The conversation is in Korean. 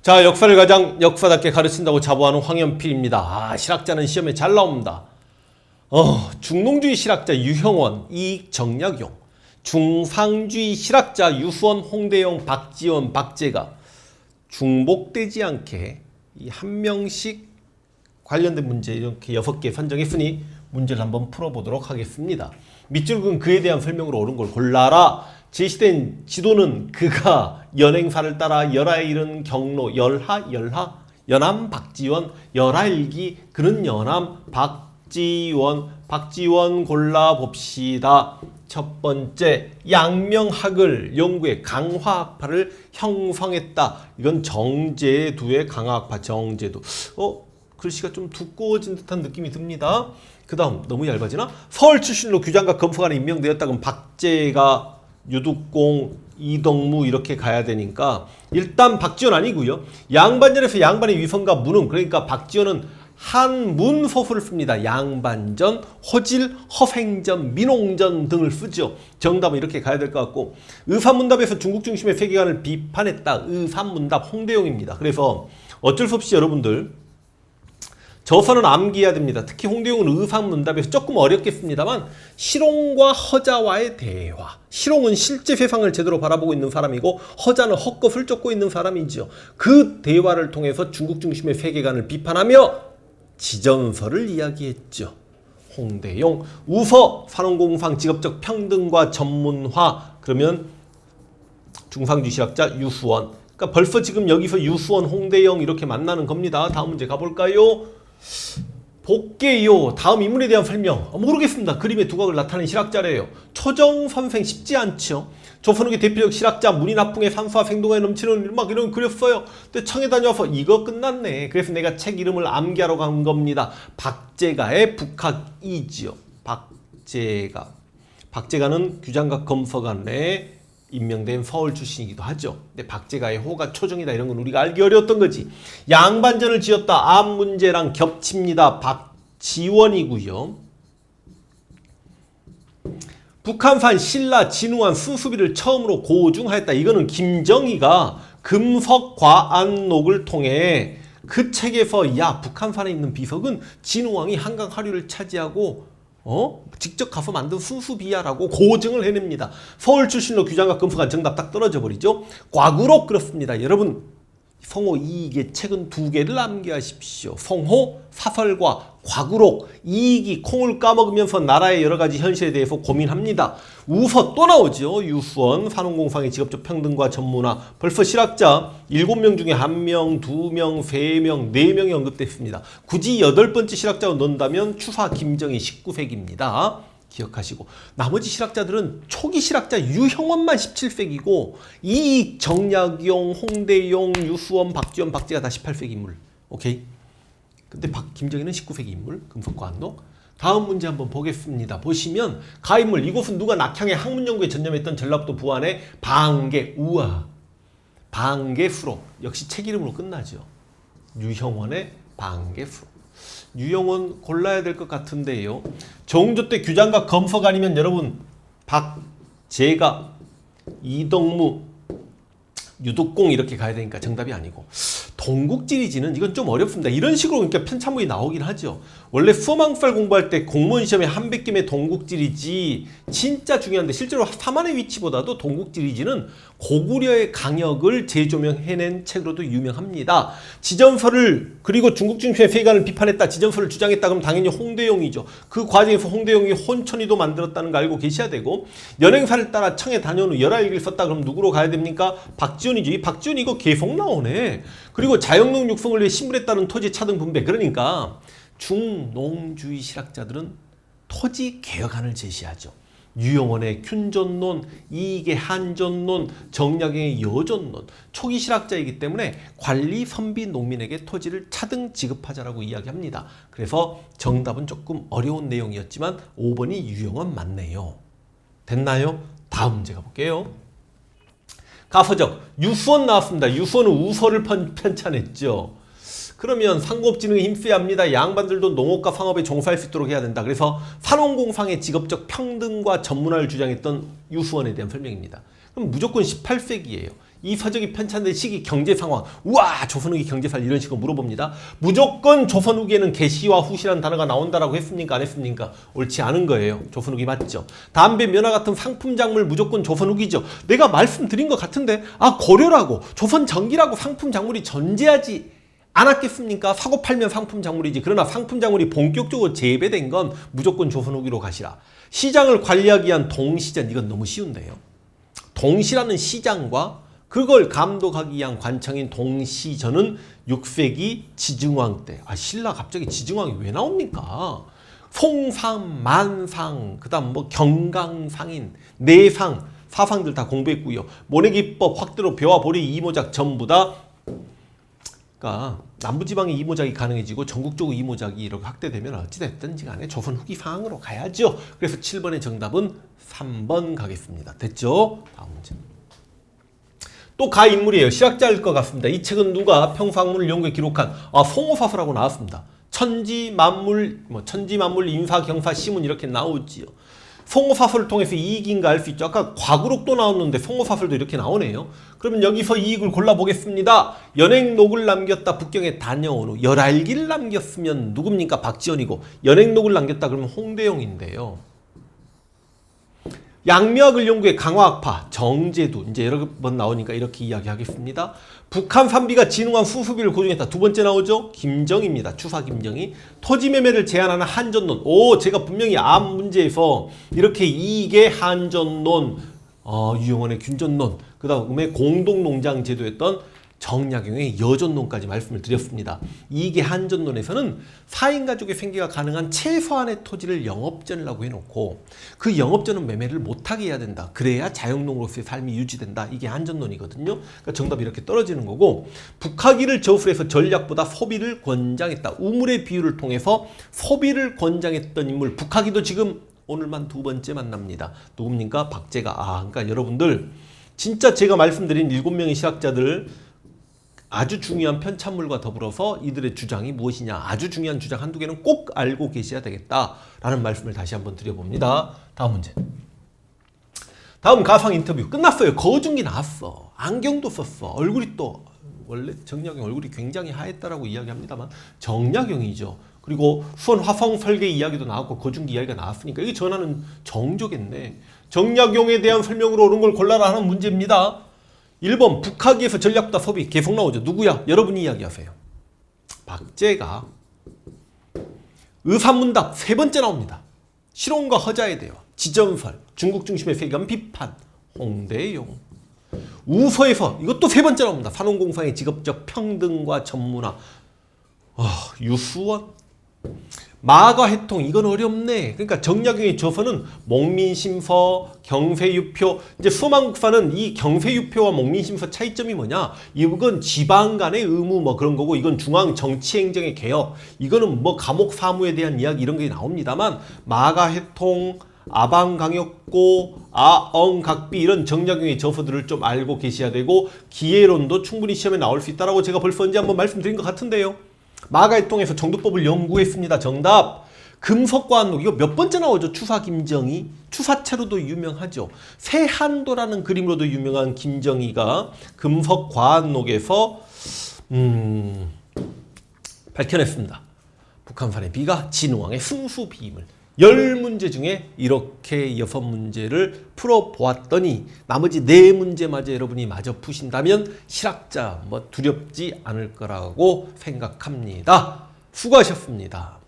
자, 역사를 가장 역사답게 가르친다고 자부하는 황연필입니다. 실학자는 시험에 잘 나옵니다. 중농주의 실학자 유형원, 이익정약용, 중상주의 실학자 유수원, 홍대용, 박지원, 박재가 중복되지 않게 이 한 명씩 관련된 문제 이렇게 6개 선정했으니 문제를 한번 풀어보도록 하겠습니다. 밑줄은 그에 대한 설명으로 옳은 걸 골라라. 제시된 지도는 그가 연행사를 따라 열하에 이른 경로 열하 연암 박지원 열하일기 그는 연암 박지원 골라봅시다. 첫 번째, 양명학을 연구해 강화학파를 형성했다. 이건 정제두의 강화학파 정제두. 글씨가 좀 두꺼워진 듯한 느낌이 듭니다. 그 다음 너무 얇아지나? 서울 출신으로 규장과 검사관에 임명되었다. 그럼 박재가, 유득공, 이덕무 이렇게 가야 되니까 일단 박지원 아니고요. 양반전에서 양반의 위선과 무능, 그러니까 박지원은 한문 서술을 씁니다. 양반전, 허질, 허생전, 민홍전 등을 쓰죠. 정답은 이렇게 가야 될 것 같고, 의산문답에서 중국 중심의 세계관을 비판했다. 의산문답 홍대용입니다. 그래서 어쩔 수 없이 여러분들 저서는 암기해야 됩니다. 특히 홍대용은 의산문답에서 조금 어렵겠습니다만 실홍과 허자와의 대화. 실홍은 실제 세상을 제대로 바라보고 있는 사람이고 허자는 헛것을 쫓고 있는 사람이죠. 그 대화를 통해서 중국 중심의 세계관을 비판하며 지전설을 이야기했죠. 홍대용. 우서, 산업공상 직업적 평등과 전문화. 그러면 중상주의 실학자 유수원. 그러니까 벌써 지금 여기서 유수원, 홍대용 이렇게 만나는 겁니다. 다음 문제 가볼까요? 볼게요. 다음 인물에 대한 설명. 모르겠습니다. 그림의 두각을 나타낸 실학자래요. 초정 선생 쉽지 않죠. 조선후기 대표적 실학자 문인합풍의 산수와 생동에 넘치는 막 이런 그렸어요. 근데 청에 다녀와서 이거 끝났네. 그래서 내가 책 이름을 암기하러 간 겁니다. 박재가의 북학이지요. 박재가는 규장각 검서관에 임명된 서울 출신이기도 하죠. 근데 박재가의 호가 초정이다 이런 건 우리가 알기 어려웠던 거지. 양반전을 지었다. 암 문제랑 겹칩니다. 박지원이고요. 북한산 신라 진우한 순수비를 처음으로 고증하였다. 이거는 김정희가 금석과안록을 통해 그 책에서 야 북한산에 있는 비석은 진우왕이 한강 하류를 차지하고 직접 가서 만든 순수비야라고 고증을 해냅니다. 서울 출신으로 규장과 검수관 정답 딱 떨어져 버리죠. 과구록 그렇습니다. 여러분 성호 이익의 책은 2개를 암기하십시오. 성호 사설과 과구록. 이익이 콩을 까먹으면서 나라의 여러가지 현실에 대해서 고민합니다. 우서 또 나오죠. 유수원, 산업공상의 직업적 평등과 전문화. 벌써 실학자 7명 중에 1명, 2명, 3명, 4명이 언급됐습니다. 굳이 8번째 실학자로 넣는다면 추사 김정희 19세기입니다. 기억하시고, 나머지 실학자들은 초기 실학자 유형원만 17세기고 이익, 정약용, 홍대용, 유수원, 박지원, 박재가 다 18세기 인물. 오케이? 근데 김정희는 19세기 인물. 금속과 안록. 다음 문제 한번 보겠습니다. 보시면 가인물. 이곳은 누가 낙향의 학문연구에 전념했던 전라북도 부안의 방계. 우와. 방계수록. 역시 책 이름으로 끝나죠. 유형원의 방계수록. 유형원 골라야 될 것 같은데요. 정조 때 규장과 검서관이면 여러분 박재가, 이덕무, 유득공 이렇게 가야 되니까 정답이 아니고, 동국지리지는 이건 좀 어렵습니다. 이런 식으로 그러니까 편찬문이 나오긴 하죠. 원래 수험학살 공부할 때 공무원 시험에 한 100개의 동국지리지 진짜 중요한데 실제로 사만의 위치보다도 동국지리지는 고구려의 강역을 재조명해낸 책으로도 유명합니다. 지전설을, 그리고 중국 중심의 세계관을 비판했다, 지전설을 주장했다 그럼 당연히 홍대용이죠. 그 과정에서 홍대용이 혼천이도 만들었다는 거 알고 계셔야 되고, 연행사를 따라 청에 다녀온 후 열하일기를 썼다 그럼 누구로 가야 됩니까? 박지원이죠. 이 박지원 이거 계속 나오네. 그리고 자영농 육성을 위해 신분했다는 토지 차등 분배. 그러니까 중농주의 실학자들은 토지 개혁안을 제시하죠. 유형원의 균존론, 이익의 한존론, 정약용의 여존론. 초기 실학자이기 때문에 관리 선비 농민에게 토지를 차등 지급하자라고 이야기합니다. 그래서 정답은 조금 어려운 내용이었지만 5번이 유형원 맞네요. 됐나요? 다음 문제 가볼게요. 가서적. 유수원 나왔습니다. 유수원은 우서를 편찬했죠. 그러면 상급지능에 힘써야 합니다. 양반들도 농업과 상업에 종사할 수 있도록 해야 된다. 그래서 산업공상의 직업적 평등과 전문화를 주장했던 유수원에 대한 설명입니다. 그럼 무조건 18세기예요. 이 서적이 편찬된 시기 경제 상황, 우와 조선 후기 경제살 이런 식으로 물어봅니다. 무조건 조선 후기에는 개시와 후시라는 단어가 나온다라고 했습니까? 안 했습니까? 옳지 않은 거예요. 조선 후기 맞죠? 담배, 면화 같은 상품 작물 무조건 조선 후기죠. 내가 말씀드린 것 같은데 고려라고 조선 전기라고 상품 작물이 존재하지 않았겠습니까? 사고 팔면 상품 작물이지. 그러나 상품 작물이 본격적으로 재배된 건 무조건 조선 후기로 가시라. 시장을 관리하기 위한 동시전, 이건 너무 쉬운데요. 동시라는 시장과 그걸 감독하기 위한 관청인 동시전은 6세기 지증왕 때. 신라 갑자기 지증왕이 왜 나옵니까? 송상, 만상, 그 다음 경강상인, 내상, 사상들 다 공부했고요. 모내기법, 확대로 벼와 보리, 이모작 전부 다 그러니까 남부지방의 이모작이 가능해지고 전국적으로 이모작이 이렇게 확대되면 어찌됐든지 간에 조선 후기 상황으로 가야죠. 그래서 7번의 정답은 3번 가겠습니다. 됐죠? 다음 문제. 또 가 인물이에요. 실학자일 것 같습니다. 이 책은 누가 평상문을 연구해 기록한 송호사서라고 나왔습니다. 천지만물 인사경사 시문 이렇게 나오지요. 송호사설을 통해서 이익인가 알 수 있죠. 아까 과구록도 나왔는데 송호사설도 이렇게 나오네요. 그러면 여기서 이익을 골라보겠습니다. 연행록을 남겼다. 북경에 다녀온 후 열알기를 남겼으면 누굽니까? 박지원이고 연행록을 남겼다 그러면 홍대용인데요. 양미학을 연구해 강화학파 정제두 이제 여러 번 나오니까 이렇게 이야기하겠습니다. 북한 산비가 진흥한 수수비를 고증했다. 두 번째 나오죠. 김정입니다. 추사 김정이. 토지매매를 제한하는 한전론. 제가 분명히 앞 문제에서 이렇게 이익의 한전론, 유영원의 균전론, 그 다음에 공동농장 제도였던 정약용의 여전론까지 말씀을 드렸습니다. 이익의 한전론에서는 4인 가족의 생계가 가능한 최소한의 토지를 영업전이라고 해놓고 그 영업전은 매매를 못하게 해야 된다. 그래야 자영농으로서의 삶이 유지된다. 이게 한전론이거든요. 그러니까 정답이 이렇게 떨어지는 거고, 북하기를 저술해서 전략보다 소비를 권장했다. 우물의 비유를 통해서 소비를 권장했던 인물. 북하기도 지금 오늘만 두 번째 만납니다. 누굽니까? 박제가. 그러니까 여러분들 진짜 제가 말씀드린 7명의 실학자들 아주 중요한 편찬물과 더불어서 이들의 주장이 무엇이냐, 아주 중요한 주장 한두 개는 꼭 알고 계셔야 되겠다라는 말씀을 다시 한번 드려봅니다. 다음 문제. 다음 가상 인터뷰 끝났어요. 거중기 나왔어. 안경도 썼어. 얼굴이 또 원래 정약용 얼굴이 굉장히 하했다라고 이야기합니다만 정약용이죠. 그리고 수원 화성 설계 이야기도 나왔고 거중기 이야기가 나왔으니까 이게 전하는 정조겠네. 정약용에 대한 설명으로 옳은 걸 골라라 하는 문제입니다. 1번 북하기에서 전략보다 소비 계속 나오죠. 누구야? 여러분이 이야기하세요. 박제가. 의사문답 세 번째 나옵니다. 실온과 허자에 대화, 지전설, 중국 중심의 세계관 비판, 홍대용. 우서에서 이것도 세 번째 나옵니다. 산업공사의 직업적 평등과 전문화, 유수원. 마가해통 이건 어렵네. 그러니까 정약용의 저서는 목민심서, 경세유표. 이제 수만국사는 이 경세유표와 목민심서 차이점이 뭐냐? 이건 지방 간의 의무 그런 거고, 이건 중앙 정치행정의 개혁. 이거는 감옥 사무에 대한 이야기 이런 게 나옵니다만, 마가해통, 아방강역고, 아엉각비 이런 정약용의 저서들을 좀 알고 계셔야 되고, 기회론도 충분히 시험에 나올 수 있다라고 제가 벌써 언제 한번 말씀드린 것 같은데요. 마가해통에서 정도법을 연구했습니다. 정답. 금속과학록 이거 몇 번째 나오죠? 추사 김정희. 추사체로도 유명하죠. 세한도라는 그림으로도 유명한 김정희가 금속과학록에서 밝혀냈습니다. 북한산의 비가 진흥왕의 승수 비임을. 10문제 중에 이렇게 6문제를 풀어보았더니 나머지 4문제마저 여러분이 마저 푸신다면 실학자 두렵지 않을 거라고 생각합니다. 수고하셨습니다.